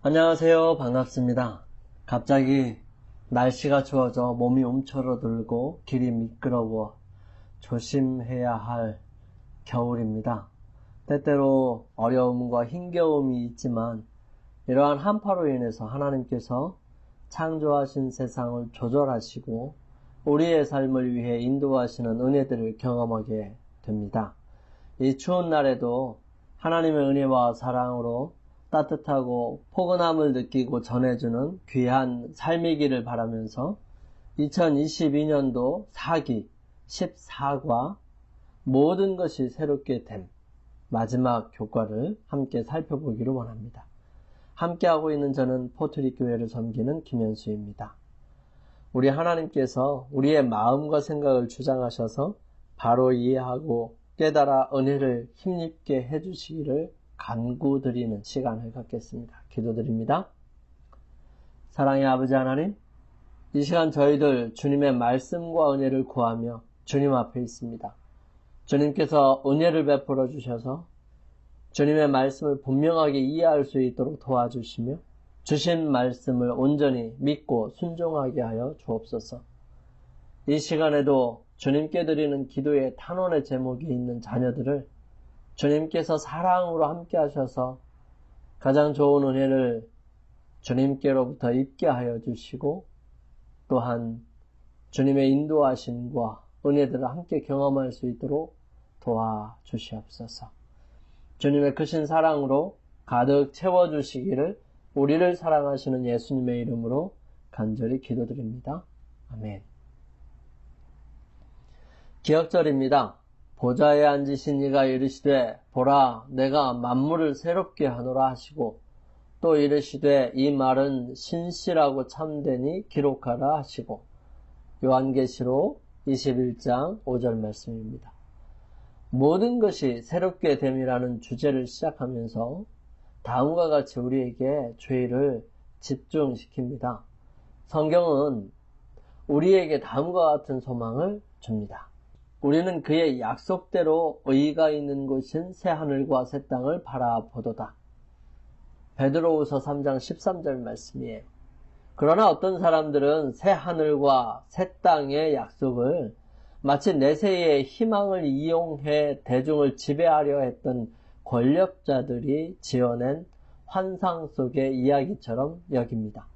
안녕하세요. 반갑습니다. 갑자기 날씨가 추워져 몸이 움츠러들고 길이 미끄러워 조심해야 할 겨울입니다. 때때로 어려움과 힘겨움이 있지만 이러한 한파로 인해서 하나님께서 창조하신 세상을 조절하시고 우리의 삶을 위해 인도하시는 은혜들을 경험하게 됩니다. 이 추운 날에도 하나님의 은혜와 사랑으로 따뜻하고 포근함을 느끼고 전해주는 귀한 삶이기를 바라면서 2022년도 4기 14과 모든 것이 새롭게 됨 마지막 교과를 함께 살펴보기를 원합니다. 함께하고 있는 저는 포트리 교회를 섬기는 김현수입니다. 우리 하나님께서 우리의 마음과 생각을 주장하셔서 바로 이해하고 깨달아 은혜를 힘입게 해주시기를 간구드리는 시간을 갖겠습니다. 기도드립니다. 사랑의 아버지 하나님, 이 시간 저희들 주님의 말씀과 은혜를 구하며 주님 앞에 있습니다. 주님께서 은혜를 베풀어 주셔서 주님의 말씀을 분명하게 이해할 수 있도록 도와주시며 주신 말씀을 온전히 믿고 순종하게 하여 주옵소서. 이 시간에도 주님께 드리는 기도의 탄원의 제목이 있는 자녀들을 주님께서 사랑으로 함께 하셔서 가장 좋은 은혜를 주님께로부터 입게 하여 주시고 또한 주님의 인도하심과 은혜들을 함께 경험할 수 있도록 도와주시옵소서. 주님의 크신 사랑으로 가득 채워주시기를 우리를 사랑하시는 예수님의 이름으로 간절히 기도드립니다. 아멘. 기억절입니다. 보좌에 앉으신 이가 이르시되 보라 내가 만물을 새롭게 하노라 하시고 또 이르시되 이 말은 신실하고 참되니 기록하라 하시고 요한계시록 21장 5절 말씀입니다. 모든 것이 새롭게 됨이라는 주제를 시작하면서 다음과 같이 우리에게 주의를 집중시킵니다. 성경은 우리에게 다음과 같은 소망을 줍니다. 우리는 그의 약속대로 의가 있는 곳인 새하늘과 새 땅을 바라보도다. 베드로후서 3장 13절 말씀이에요. 그러나 어떤 사람들은 새하늘과 새 땅의 약속을 마치 내세의 희망을 이용해 대중을 지배하려 했던 권력자들이 지어낸 환상 속의 이야기처럼 여깁니다.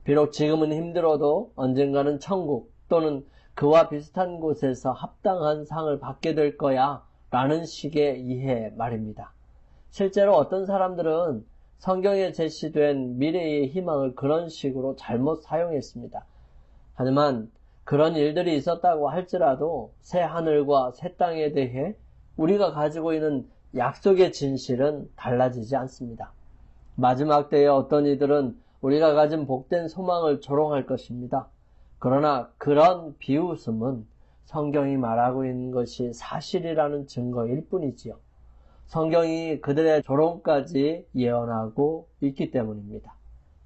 비록 지금은 힘들어도 언젠가는 천국 또는 그와 비슷한 곳에서 합당한 상을 받게 될 거야 라는 식의 이해 말입니다. 실제로 어떤 사람들은 성경에 제시된 미래의 희망을 그런 식으로 잘못 사용했습니다. 하지만 그런 일들이 있었다고 할지라도 새 하늘과 새 땅에 대해 우리가 가지고 있는 약속의 진실은 달라지지 않습니다. 마지막 때에 어떤 이들은 우리가 가진 복된 소망을 조롱할 것입니다. 그러나 그런 비웃음은 성경이 말하고 있는 것이 사실이라는 증거일 뿐이지요. 성경이 그들의 조롱까지 예언하고 있기 때문입니다.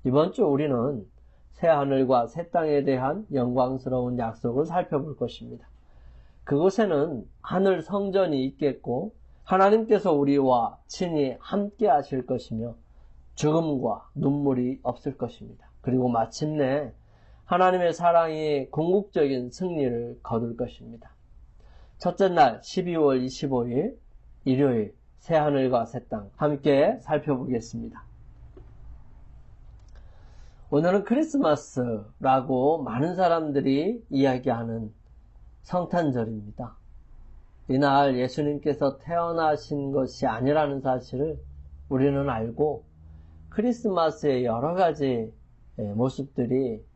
이번 주 우리는 새하늘과 새 땅에 대한 영광스러운 약속을 살펴볼 것입니다. 그곳에는 하늘 성전이 있겠고 하나님께서 우리와 친히 함께 하실 것이며 죽음과 눈물이 없을 것입니다. 그리고 마침내 하나님의 사랑이 궁극적인 승리를 거둘 것입니다. 첫째 날 12월 25일 일요일 새하늘과 새 땅 함께 살펴보겠습니다. 오늘은 크리스마스라고 많은 사람들이 이야기하는 성탄절입니다. 이날 예수님께서 태어나신 것이 아니라는 사실을 우리는 알고 크리스마스의 여러 가지 모습들이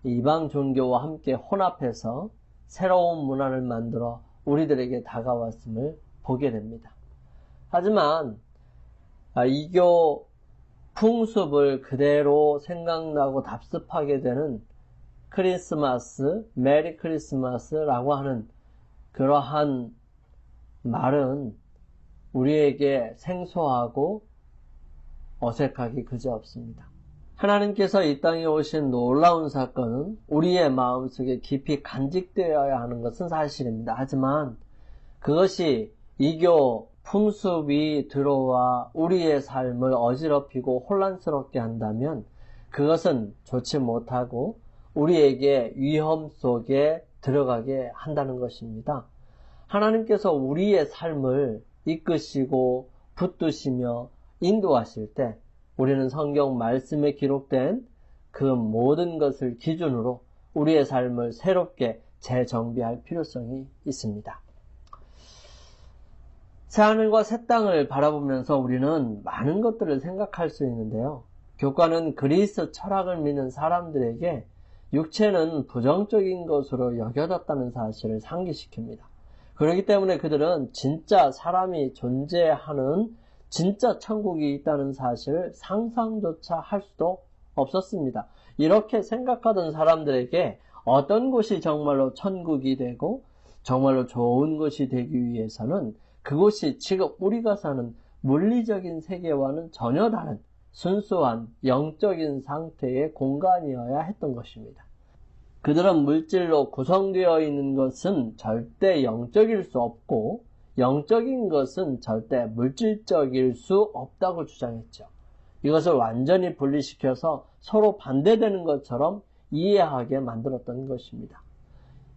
이방 종교와 함께 혼합해서 새로운 문화를 만들어 우리들에게 다가왔음을 보게 됩니다. 하지만 이교 풍습을 그대로 생각나고 답습하게 되는 크리스마스, 메리 크리스마스라고 하는 그러한 말은 우리에게 생소하고 어색하기 그지없습니다. 하나님께서 이 땅에 오신 놀라운 사건은 우리의 마음속에 깊이 간직되어야 하는 것은 사실입니다. 하지만 그것이 이교 풍습이 들어와 우리의 삶을 어지럽히고 혼란스럽게 한다면 그것은 좋지 못하고 우리에게 위험 속에 들어가게 한다는 것입니다. 하나님께서 우리의 삶을 이끄시고 붙드시며 인도하실 때 우리는 성경 말씀에 기록된 그 모든 것을 기준으로 우리의 삶을 새롭게 재정비할 필요성이 있습니다. 새하늘과 새 땅을 바라보면서 우리는 많은 것들을 생각할 수 있는데요. 교과는 그리스 철학을 믿는 사람들에게 육체는 부정적인 것으로 여겨졌다는 사실을 상기시킵니다. 그렇기 때문에 그들은 진짜 사람이 존재하는 진짜 천국이 있다는 사실을 상상조차 할 수도 없었습니다. 이렇게 생각하던 사람들에게 어떤 곳이 정말로 천국이 되고 정말로 좋은 것이 되기 위해서는 그곳이 지금 우리가 사는 물리적인 세계와는 전혀 다른 순수한 영적인 상태의 공간이어야 했던 것입니다. 그들은 물질로 구성되어 있는 것은 절대 영적일 수 없고 영적인 것은 절대 물질적일 수 없다고 주장했죠. 이것을 완전히 분리시켜서 서로 반대되는 것처럼 이해하게 만들었던 것입니다.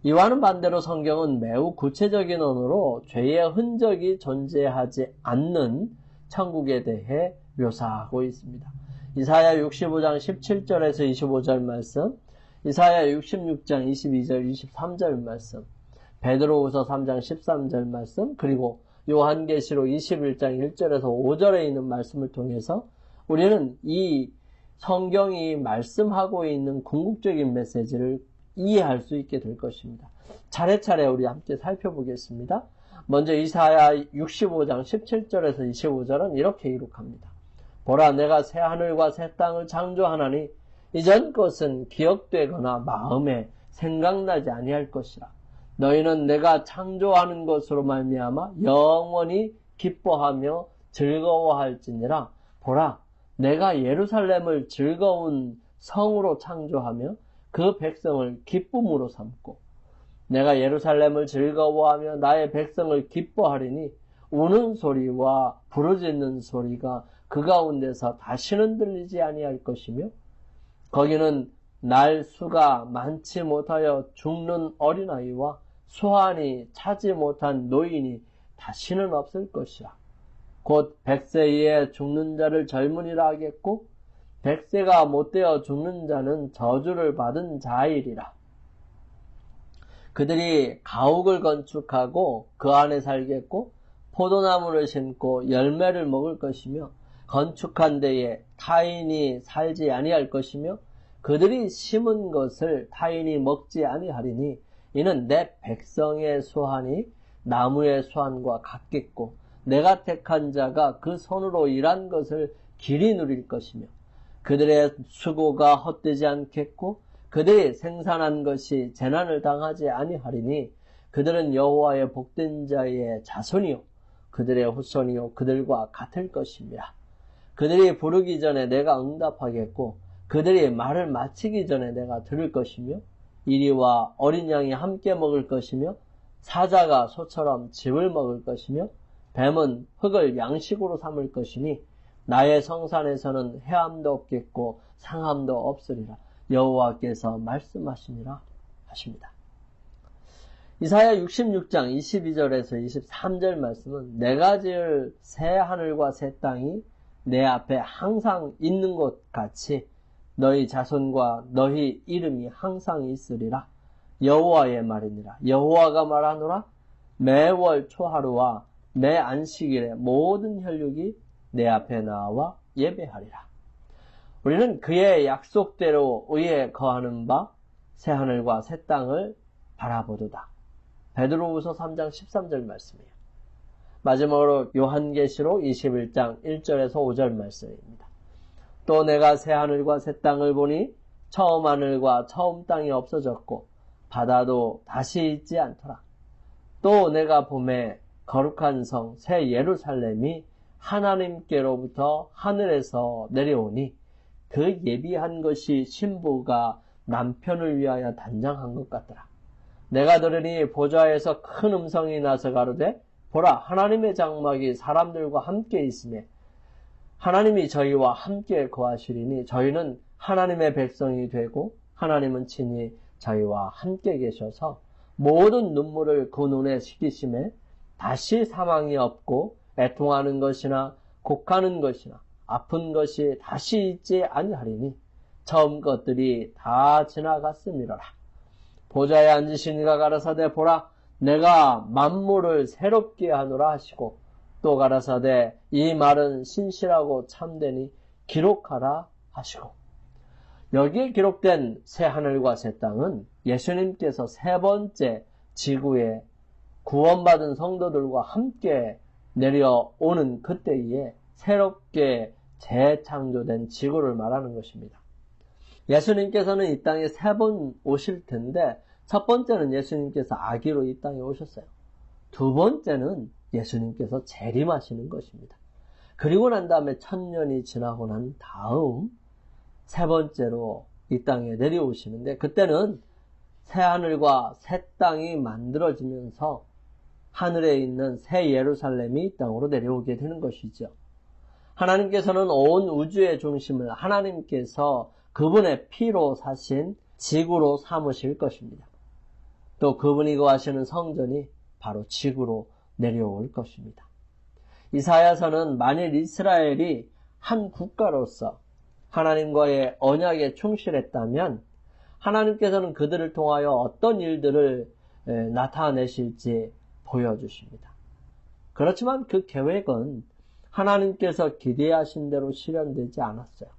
이와는 반대로 성경은 매우 구체적인 언어로 죄의 흔적이 존재하지 않는 천국에 대해 묘사하고 있습니다. 이사야 65장 17절에서 25절 말씀, 이사야 66장 22절 23절 말씀, 베드로후서 3장 13절 말씀, 그리고 요한계시록 21장 1절에서 5절에 있는 말씀을 통해서 우리는 이 성경이 말씀하고 있는 궁극적인 메시지를 이해할 수 있게 될 것입니다. 차례차례 우리 함께 살펴보겠습니다. 먼저 이사야 65장 17절에서 25절은 이렇게 기록합니다. 보라, 내가 새 하늘과 새 땅을 창조하나니 이전 것은 기억되거나 마음에 생각나지 아니할 것이라. 너희는 내가 창조하는 것으로 말미암아 영원히 기뻐하며 즐거워할지니라. 보라, 내가 예루살렘을 즐거운 성으로 창조하며 그 백성을 기쁨으로 삼고 내가 예루살렘을 즐거워하며 나의 백성을 기뻐하리니 우는 소리와 부르짖는 소리가 그 가운데서 다시는 들리지 아니할 것이며 거기는 날 수가 많지 못하여 죽는 어린아이와 소환이 차지 못한 노인이 다시는 없을 것이라. 곧 100세 이에 죽는 자를 젊은이라 하겠고 100세가 못되어 죽는 자는 저주를 받은 자이리라. 그들이 가옥을 건축하고 그 안에 살겠고 포도나무를 심고 열매를 먹을 것이며 건축한 데에 타인이 살지 아니할 것이며 그들이 심은 것을 타인이 먹지 아니하리니 이는 내 백성의 수환이 나무의 수환과 같겠고 내가 택한 자가 그 손으로 일한 것을 길이 누릴 것이며 그들의 수고가 헛되지 않겠고 그들이 생산한 것이 재난을 당하지 아니하리니 그들은 여호와의 복된 자의 자손이요 그들의 후손이요 그들과 같을 것입니다. 그들이 부르기 전에 내가 응답하겠고 그들이 말을 마치기 전에 내가 들을 것이며 이리와 어린 양이 함께 먹을 것이며 사자가 소처럼 즙을 먹을 것이며 뱀은 흙을 양식으로 삼을 것이니 나의 성산에서는 해함도 없겠고 상함도 없으리라. 여호와께서 말씀하시니라 하십니다. 이사야 66장 22절에서 23절 말씀은 내가 지을 새 하늘과 새 땅이 내 앞에 항상 있는 것 같이 너희 자손과 너희 이름이 항상 있으리라. 여호와의 말이니라. 여호와가 말하노라. 매월 초하루와 매 안식일에 모든 혈육이 내 앞에 나와 예배하리라. 우리는 그의 약속대로 의에 거하는 바 새하늘과 새 땅을 바라보도다. 베드로후서 3장 13절 말씀이에요. 마지막으로 요한계시록 21장 1절에서 5절 말씀입니다. 또 내가 새하늘과 새 땅을 보니 처음 하늘과 처음 땅이 없어졌고 바다도 다시 있지 않더라. 또 내가 보매 거룩한 성 새 예루살렘이 하나님께로부터 하늘에서 내려오니 그 예비한 것이 신부가 남편을 위하여 단장한 것 같더라. 내가 들으니 보좌에서 큰 음성이 나서 가로되 보라, 하나님의 장막이 사람들과 함께 있으며 하나님이 저희와 함께 거하시리니 저희는 하나님의 백성이 되고 하나님은 친히 저희와 함께 계셔서 모든 눈물을 그 눈에 식히심에 다시 사망이 없고 애통하는 것이나 곡하는 것이나 아픈 것이 다시 있지 아니하리니 처음 것들이 다 지나갔음이로라. 보좌에 앉으신 이가 가라사대 보라 내가 만물을 새롭게 하노라 하시고 또 가라사대 이 말은 신실하고 참되니 기록하라 하시고 여기에 기록된 새 하늘과 새 땅은 예수님께서 세 번째 지구에 구원받은 성도들과 함께 내려오는 그때에 새롭게 재창조된 지구를 말하는 것입니다. 예수님께서는 이 땅에 세 번 오실 텐데 첫 번째는 예수님께서 아기로 이 땅에 오셨어요. 두 번째는 예수님께서 재림하시는 것입니다. 그리고 난 다음에 1000년이 지나고 난 다음 세 번째로 이 땅에 내려오시는데 그때는 새 하늘과 새 땅이 만들어지면서 하늘에 있는 새 예루살렘이 이 땅으로 내려오게 되는 것이죠. 하나님께서는 온 우주의 중심을 하나님께서 그분의 피로 사신 지구로 삼으실 것입니다. 또 그분이 거하시는 성전이 바로 지구로 내려올 것입니다. 이사야서는 만일 이스라엘이 한 국가로서 하나님과의 언약에 충실했다면 하나님께서는 그들을 통하여 어떤 일들을 나타내실지 보여주십니다. 그렇지만 그 계획은 하나님께서 기대하신 대로 실현되지 않았어요.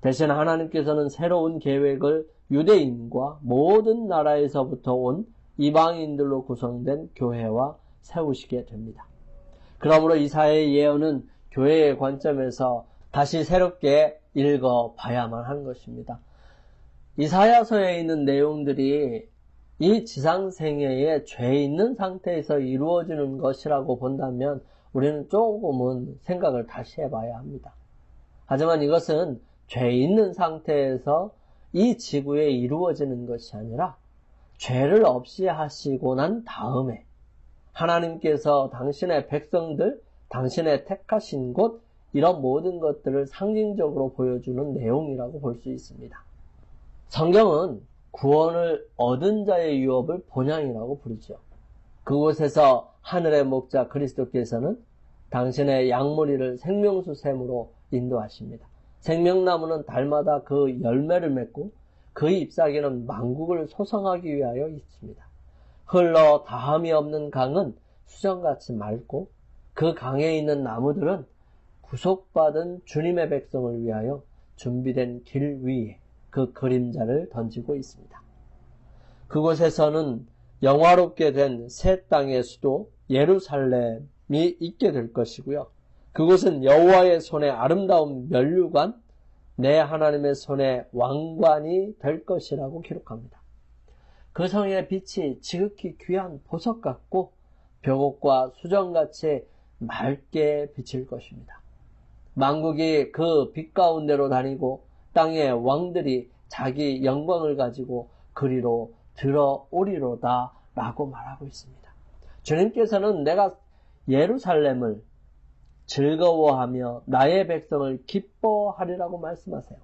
대신 하나님께서는 새로운 계획을 유대인과 모든 나라에서부터 온 이방인들로 구성된 교회와 세우시게 됩니다. 그러므로 이사야의 예언은 교회의 관점에서 다시 새롭게 읽어봐야만 하는 것입니다. 이사야서에 있는 내용들이 이 지상생애에 죄 있는 상태에서 이루어지는 것이라고 본다면 우리는 조금은 생각을 다시 해봐야 합니다. 하지만 이것은 죄 있는 상태에서 이 지구에 이루어지는 것이 아니라 죄를 없이 하시고 난 다음에 하나님께서 당신의 백성들, 당신의 택하신 곳 이런 모든 것들을 상징적으로 보여주는 내용이라고 볼 수 있습니다. 성경은 구원을 얻은 자의 유업을 본향이라고 부르죠. 그곳에서 하늘의 목자 그리스도께서는 당신의 양무리를 생명수 샘으로 인도하십니다. 생명나무는 달마다 그 열매를 맺고 그 잎사귀는 만국을 소성하기 위하여 있습니다. 흘러 다함이 없는 강은 수정같이 맑고 그 강에 있는 나무들은 구속받은 주님의 백성을 위하여 준비된 길 위에 그 그림자를 던지고 있습니다. 그곳에서는 영화롭게 된 새 땅의 수도 예루살렘이 있게 될 것이고요. 그곳은 여호와의 손에 아름다운 면류관, 내 하나님의 손에 왕관이 될 것이라고 기록합니다. 그 성의 빛이 지극히 귀한 보석 같고 벽옥과 수정같이 맑게 비칠 것입니다. 만국이 그 빛 가운데로 다니고 땅의 왕들이 자기 영광을 가지고 그리로 들어오리로다 라고 말하고 있습니다. 주님께서는 내가 예루살렘을 즐거워하며 나의 백성을 기뻐하리라고 말씀하세요.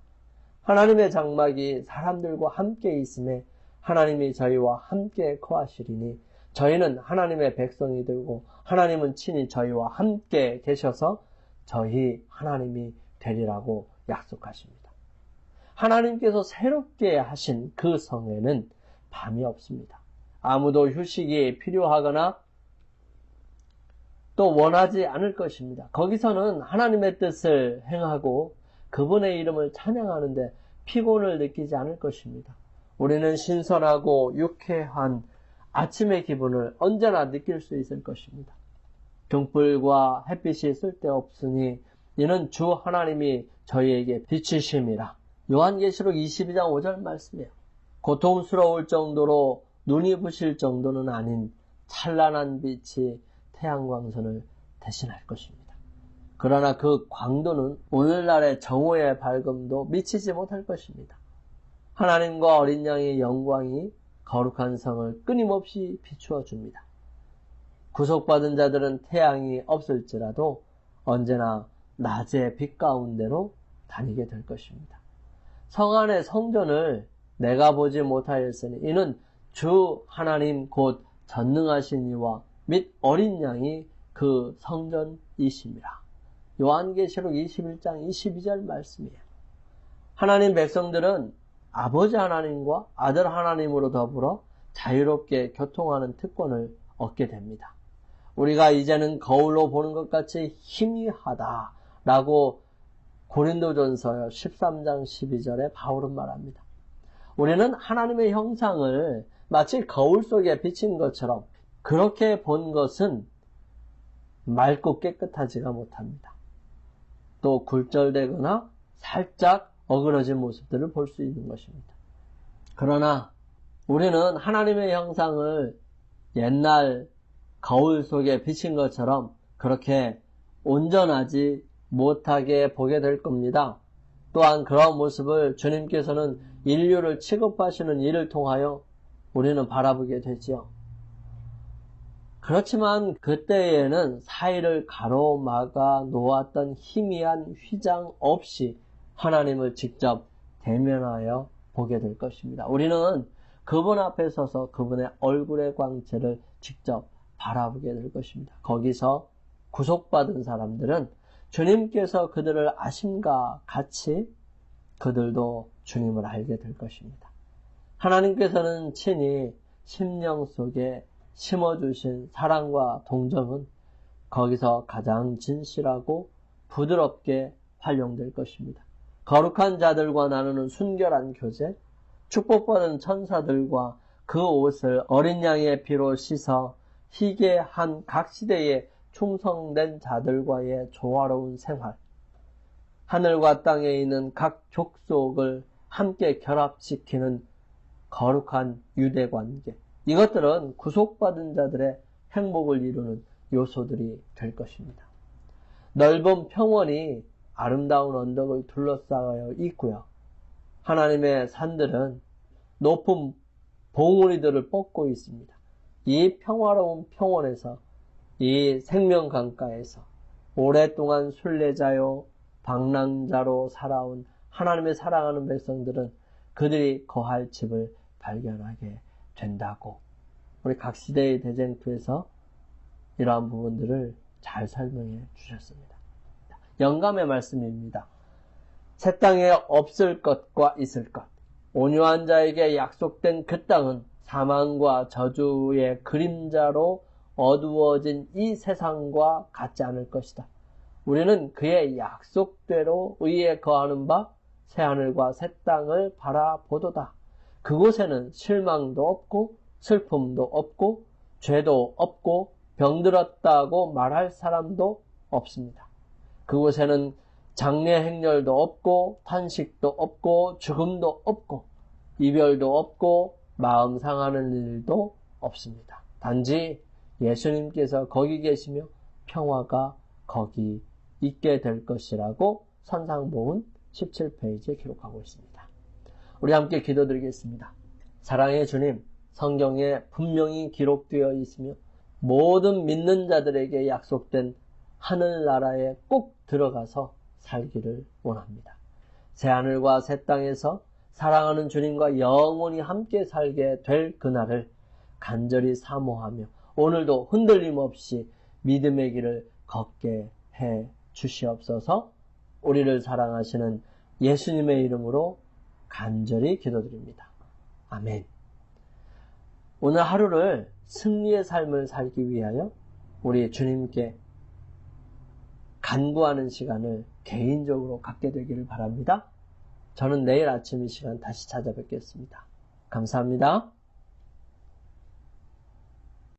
하나님의 장막이 사람들과 함께 있음에 하나님이 저희와 함께 거하시리니 저희는 하나님의 백성이 되고 하나님은 친히 저희와 함께 계셔서 저희 하나님이 되리라고 약속하십니다. 하나님께서 새롭게 하신 그 성에는 밤이 없습니다. 아무도 휴식이 필요하거나 또 원하지 않을 것입니다. 거기서는 하나님의 뜻을 행하고 그분의 이름을 찬양하는데 피곤을 느끼지 않을 것입니다. 우리는 신선하고 유쾌한 아침의 기분을 언제나 느낄 수 있을 것입니다. 등불과 햇빛이 쓸데없으니 이는 주 하나님이 저희에게 비치심이라. 요한계시록 22장 5절 말씀이에요. 고통스러울 정도로 눈이 부실 정도는 아닌 찬란한 빛이 태양광선을 대신할 것입니다. 그러나 그 광도는 오늘날의 정오의 밝음도 미치지 못할 것입니다. 하나님과 어린 양의 영광이 거룩한 성을 끊임없이 비추어 줍니다. 구속받은 자들은 태양이 없을지라도 언제나 낮의 빛 가운데로 다니게 될 것입니다. 성 안의 성전을 내가 보지 못하였으니 이는 주 하나님 곧 전능하신 이와 및 어린 양이 그 성전이심이라. 요한계시록 21장 22절 말씀이에요. 하나님 백성들은 아버지 하나님과 아들 하나님으로 더불어 자유롭게 교통하는 특권을 얻게 됩니다. 우리가 이제는 거울로 보는 것 같이 희미하다라고 고린도전서 13장 12절에 바울은 말합니다. 우리는 하나님의 형상을 마치 거울 속에 비친 것처럼 그렇게 본 것은 맑고 깨끗하지가 못합니다. 또 굴절되거나 살짝 어그러진 모습들을 볼 수 있는 것입니다. 그러나 우리는 하나님의 형상을 옛날 거울 속에 비친 것처럼 그렇게 온전하지 못하게 보게 될 겁니다. 또한 그런 모습을 주님께서는 인류를 취급하시는 일을 통하여 우리는 바라보게 되지요. 그렇지만 그때에는 사이를 가로막아 놓았던 희미한 휘장 없이 하나님을 직접 대면하여 보게 될 것입니다. 우리는 그분 앞에 서서 그분의 얼굴의 광채를 직접 바라보게 될 것입니다. 거기서 구속받은 사람들은 주님께서 그들을 아심과 같이 그들도 주님을 알게 될 것입니다. 하나님께서는 친히 심령 속에 심어주신 사랑과 동정은 거기서 가장 진실하고 부드럽게 활용될 것입니다. 거룩한 자들과 나누는 순결한 교제, 축복받은 천사들과 그 옷을 어린 양의 피로 씻어 희게 한 각 시대에 충성된 자들과의 조화로운 생활, 하늘과 땅에 있는 각 족속을 함께 결합시키는 거룩한 유대관계, 이것들은 구속받은 자들의 행복을 이루는 요소들이 될 것입니다. 넓은 평원이 아름다운 언덕을 둘러싸여 있고요. 하나님의 산들은 높은 봉우리들을 뻗고 있습니다. 이 평화로운 평원에서, 이 생명강가에서 오랫동안 순례자요 방랑자로 살아온 하나님의 사랑하는 백성들은 그들이 거할 집을 발견하게 된다고 우리 각 시대의 대쟁투에서 이러한 부분들을 잘 설명해 주셨습니다. 영감의 말씀입니다. 새 땅에 없을 것과 있을 것, 온유한 자에게 약속된 그 땅은 사망과 저주의 그림자로 어두워진 이 세상과 같지 않을 것이다. 우리는 그의 약속대로 의에 거하는 바 새하늘과 새 땅을 바라보도다. 그곳에는 실망도 없고 슬픔도 없고 죄도 없고 병들었다고 말할 사람도 없습니다. 그곳에는 장래 행렬도 없고 탄식도 없고 죽음도 없고 이별도 없고 마음 상하는 일도 없습니다. 단지 예수님께서 거기 계시며 평화가 거기 있게 될 것이라고 선상복음 17페이지에 기록하고 있습니다. 우리 함께 기도드리겠습니다. 사랑의 주님, 성경에 분명히 기록되어 있으며 모든 믿는 자들에게 약속된 하늘나라에 꼭 들어가서 살기를 원합니다. 새하늘과 새 땅에서 사랑하는 주님과 영원히 함께 살게 될 그날을 간절히 사모하며 오늘도 흔들림 없이 믿음의 길을 걷게 해 주시옵소서. 우리를 사랑하시는 예수님의 이름으로 간절히 기도드립니다. 아멘. 오늘 하루를 승리의 삶을 살기 위하여 우리 주님께 간구하는 시간을 개인적으로 갖게 되기를 바랍니다. 저는 내일 아침 이 시간 다시 찾아뵙겠습니다. 감사합니다.